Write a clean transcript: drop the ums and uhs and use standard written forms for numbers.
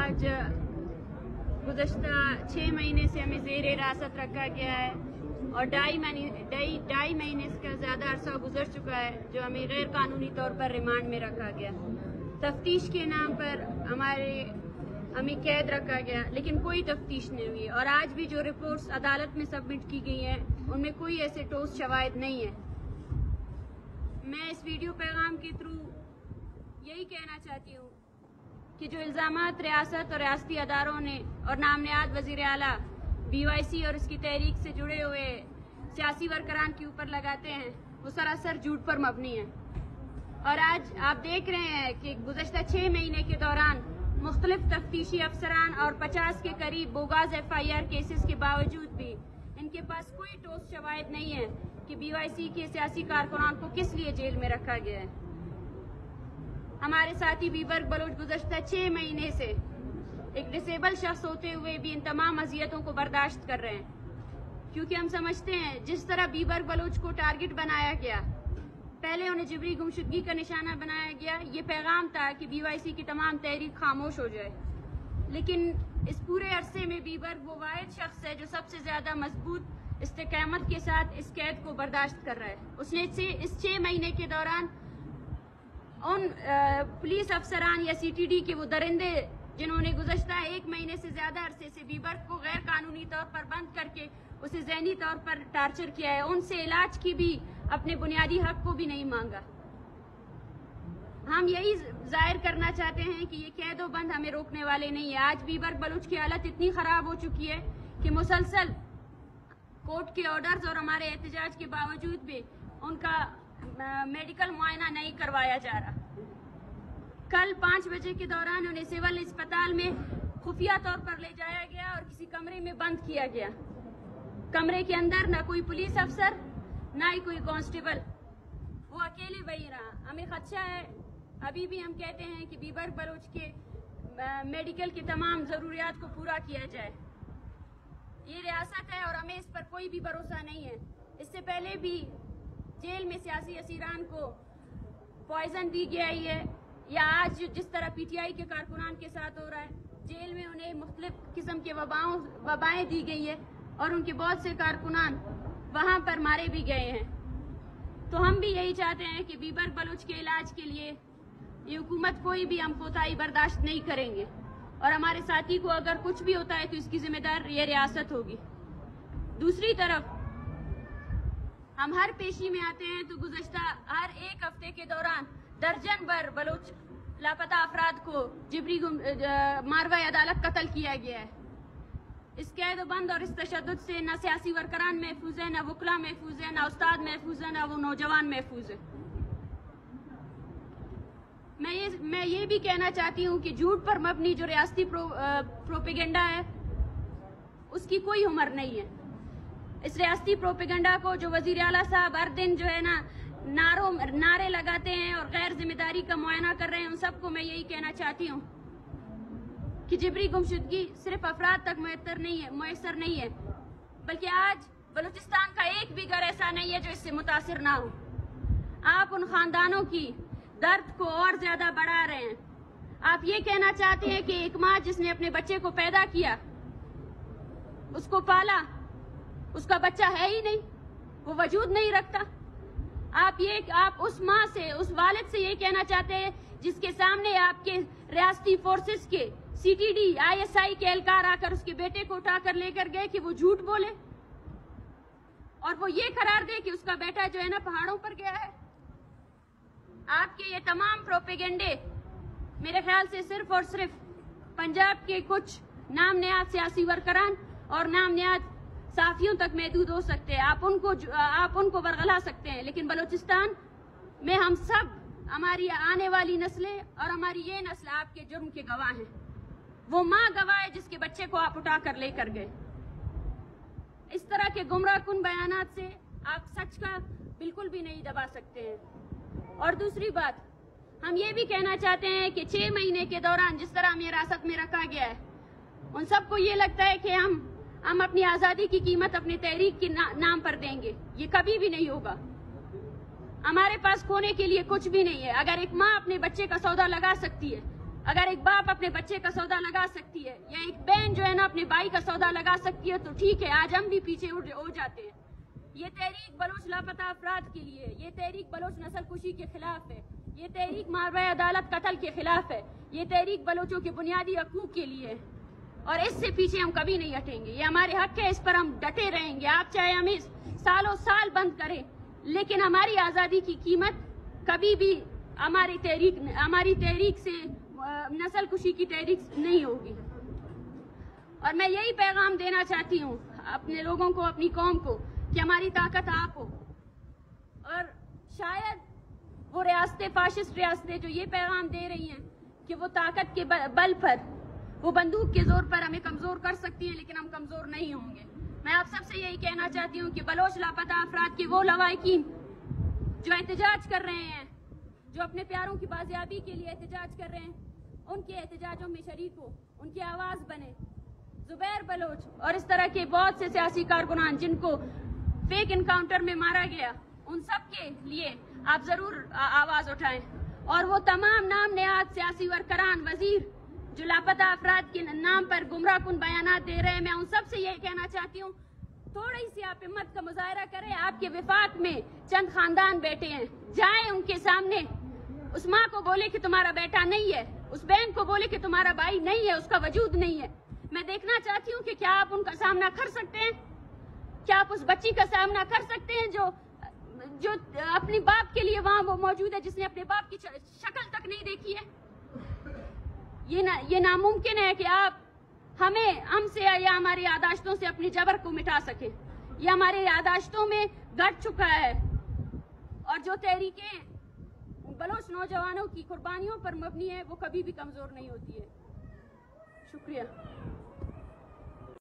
आज गुज़श्ता 6 महीने से हमें ज़ेर हिरासत रखा गया है और ढाई महीने का ज़्यादा अरसा गुजर चुका है जो हमें गैर कानूनी तौर पर रिमांड में रखा गया। तफ्तीश के नाम पर हमें कैद रखा गया, लेकिन कोई तफ्तीश नहीं हुई और आज भी जो रिपोर्ट्स अदालत में सबमिट की गई हैं उनमें कोई ऐसे ठोस शवाहिद नहीं है। मैं इस वीडियो पैगाम के थ्रू यही कहना चाहती हूँ कि जो इल्ज़ामात रियासत और रियासती अदारों ने और नामनियाद वज़ीर आला BYC और इसकी तहरीक से जुड़े हुए सियासी वरकरान के ऊपर लगाते हैं वो सरासर झूठ पर मबनी है। और आज आप देख रहे हैं कि गुज़श्ता 6 महीने के दौरान मुख्तलिफ तफ्तीशी अफसरान और 50 के करीब बोगास FIR केसेस के बावजूद भी इनके पास कोई ठोस शवाहिद नहीं है कि BYC के सियासी कारकुनान को किस लिए जेल में रखा गया है। हमारे साथी बीबर्ग बलोच गुज़श्ता 6 महीने से एक डिसेबल शख्स होते हुए भी इन तमाम अज़ियतों को बर्दाश्त कर रहे हैं, क्योंकि हम समझते हैं जिस तरह बीबर्ग बलोच को टारगेट बनाया गया, पहले उन्हें जिबरी गुमशुदगी का निशाना बनाया गया। ये पैगाम था कि BYC की तमाम तहरीक खामोश हो जाए, लेकिन इस पूरे अरसे में बीबर्ग वो वाहिद शख्स है जो सबसे ज़्यादा मजबूत इस्तेकामत के साथ इस कैद को बर्दाश्त कर रहा है। उसने इस 6 महीने के दौरान उन पुलिस अफसरान या CTD के वो दरिंदे जिन्होंने गुज़श्ता 1 महीने से ज़्यादा अरसे से बीबर्ग को गैर कानूनी तौर पर बंद करके उसे ज़हनी तौर पर टार्चर किया है, उनसे इलाज की भी अपने बुनियादी हक को भी नहीं मांगा। हम यही जाहिर करना चाहते हैं कि ये कैदो बंद हमें रोकने वाले नहीं है। आज बीबर्ग बलूच की हालत इतनी ख़राब हो चुकी है कि मुसलसल कोर्ट के ऑर्डर्स और हमारे एहतजाज के बावजूद भी उनका मेडिकल मुआयना नहीं करवाया जा रहा। कल 5 बजे के दौरान उन्हें सिविल अस्पताल में खुफिया तौर पर ले जाया गया और किसी कमरे में बंद किया गया। कमरे के अंदर ना कोई पुलिस अफसर ना ही कोई कांस्टेबल, वो अकेले वही रहा। हमें खदशा है, अभी भी हम कहते हैं कि बीबर्ग बलोच के मेडिकल की तमाम ज़रूरियात को पूरा किया जाए। ये रियासत है और हमें इस पर कोई भी भरोसा नहीं है। इससे पहले भी जेल में सियासी असीरान को पॉइजन दी गई है, या आज जिस तरह PTI के कारकुनान के साथ हो रहा है, जेल में उन्हें मुख्तलिफ किस्म के वबाएं दी गई है और उनके बहुत से कारकुनान वहाँ पर मारे भी गए हैं। तो हम भी यही चाहते हैं कि बीबर्ग बलोच के इलाज के लिए ये हुकूमत कोई भी हम कोताही बर्दाश्त नहीं करेंगे और हमारे साथी को अगर कुछ भी होता है तो इसकी जिम्मेदार ये रियासत होगी। दूसरी तरफ हम हर पेशी में आते हैं तो गुज़श्ता हर 1 हफ्ते के दौरान दर्जन भर बलोच लापता अफराद को जिबरी मारवा अदालत कत्ल किया गया है। इस कैद बंद और इस तशद्दुद से न सियासी वरकरान महफूज है, न वकला महफूज है, न उस्ताद महफूज है, न वो नौजवान महफूज है। मैं ये भी कहना चाहती हूँ कि झूठ पर मबनी जो रियासती प्रोपेगेंडा है उसकी कोई उम्र नहीं है। इस रियासती प्रोपेगेंडा को जो वज़ीर आला साहब हर दिन जो है ना नारे लगाते हैं और गैर जिम्मेदारी का मुआयना कर रहे हैं, उन सबको मैं यही कहना चाहती हूँ कि जिबरी गुमशुदगी सिर्फ अफराद तक मुयस्सर नहीं है, बल्कि आज बलूचिस्तान का एक भी घर ऐसा नहीं है जो इससे मुतासिर ना हो। आप उन खानदानों की दर्द को और ज्यादा बढ़ा रहे हैं। आप ये कहना चाहते हैं कि एक माँ जिसने अपने बच्चे को पैदा किया, उसको पाला, उसका बच्चा है ही नहीं, वो वजूद नहीं रखता। आप उस माँ से, उस वालिद से ये कहना चाहते हैं जिसके सामने आपके रियासती फोर्सेस के CTD ISI के एहलकार आकर उसके बेटे को उठाकर लेकर गए कि वो झूठ बोले और वो ये करार दे कि उसका बेटा जो है ना पहाड़ों पर गया है। आपके ये तमाम प्रोपेगेंडे मेरे ख्याल से सिर्फ और सिर्फ पंजाब के कुछ नामनियाद सियासी वरकरान और नामनियाद साफियों तक महदूद हो सकते हैं। आप उनको बरगला सकते हैं, लेकिन बलूचिस्तान में हम सब, हमारी आने वाली नस्लें और हमारी ये नस्ल आपके जुर्म के गवाह हैं। वो माँ गवाह है जिसके बच्चे को आप उठा कर लेकर गए। इस तरह के गुमराह कुन बयानात से आप सच का बिल्कुल भी नहीं दबा सकते हैं। और दूसरी बात, हम ये भी कहना चाहते हैं कि 6 महीने के दौरान जिस तरह हमें हिरासत में रखा गया है, उन सबको ये लगता है कि हम अपनी आज़ादी की कीमत अपनी तहरीक के नाम पर देंगे। ये कभी भी नहीं होगा। हमारे पास खोने के लिए कुछ भी नहीं है। अगर एक माँ अपने बच्चे का सौदा लगा सकती है اگر ایک باپ اپنے بچے کا سودا لگا سکتی ہے یا ایک بہن جو ہے نا اپنے بھائی کا سودا لگا سکتی ہے تو ٹھیک ہے، آج ہم بھی پیچھے ہو جاتے ہیں۔ یہ تحریک بلوچ لاپتہ افراد کے لیے ہے، یہ تحریک بلوچ نسل کشی کے خلاف ہے، یہ تحریک ماورائے عدالت قتل کے خلاف ہے، یہ تحریک بلوچوں کے بنیادی حقوق کے لیے ہے اور اس سے پیچھے ہم کبھی نہیں ہٹیں گے۔ یہ ہمارے حق ہے، اس پر ہم ڈٹے رہیں گے۔ آپ چاہے ہمیں سالوں سال بند کریں لیکن ہماری آزادی کی قیمت کبھی بھی ہماری تحریک سے نسل کشی کی تحریک نہیں ہوگی۔ اور میں یہی پیغام دینا چاہتی ہوں اپنے لوگوں کو، اپنی قوم کو، کہ ہماری طاقت آپ ہو۔ اور شاید وہ ریاستیں، فاشسٹ ریاستیں جو یہ پیغام دے رہی ہیں کہ وہ طاقت کے بل پر، وہ بندوق کے زور پر ہمیں کمزور کر سکتی ہیں، لیکن ہم کمزور نہیں ہوں گے۔ میں آپ سب سے یہی کہنا چاہتی ہوں کہ بلوچ لاپتہ افراد کے وہ لواحقین جو احتجاج کر رہے ہیں، جو اپنے پیاروں کی بازیابی کے لیے احتجاج کر رہے ہیں، ان کے احتجاجوں میں شریک ہو، ان کی آواز بنے۔ زبیر بلوچ اور اس طرح کے بہت سے سیاسی کارکنان جن کو فیک انکاؤنٹر میں مارا گیا، ان سب کے لیے آپ ضرور آواز اٹھائیں۔ اور وہ تمام نام نہاد سیاسی ورکران، وزیر جو لاپتہ افراد کے نام پر گمراہ کن بیانات دے رہے ہیں، میں ان سب سے یہ کہنا چاہتی ہوں تھوڑی سی آپ ہمت کا مظاہرہ کریں۔ آپ کے وفاق میں چند خاندان بیٹھے ہیں، جائیں ان کے سامنے، اس ماں کو بولے کہ تمہارا بیٹا نہیں ہے، اس بہن کو بولے کہ تمہارا بھائی نہیں ہے، اس کا وجود نہیں ہے۔ میں دیکھنا چاہتی ہوں کہ کیا آپ ان کا سامنا کر سکتے ہیں؟ کیا آپ اس بچی کا سامنا کر سکتے ہیں جو اپنی باپ کے لیے وہاں وہ موجود ہے، جس نے اپنے باپ کی شکل تک نہیں دیکھی ہے؟ یہ ناممکن ہے کہ آپ ہم سے یا ہماری یاداشتوں سے اپنی جبر کو مٹا سکیں۔ یہ ہمارے یاداشتوں میں گھٹ چکا ہے اور جو تحریکیں بلوچ نوجوانوں کی قربانیوں پر مبنی ہے وہ کبھی بھی کمزور نہیں ہوتی ہے۔ شکریہ۔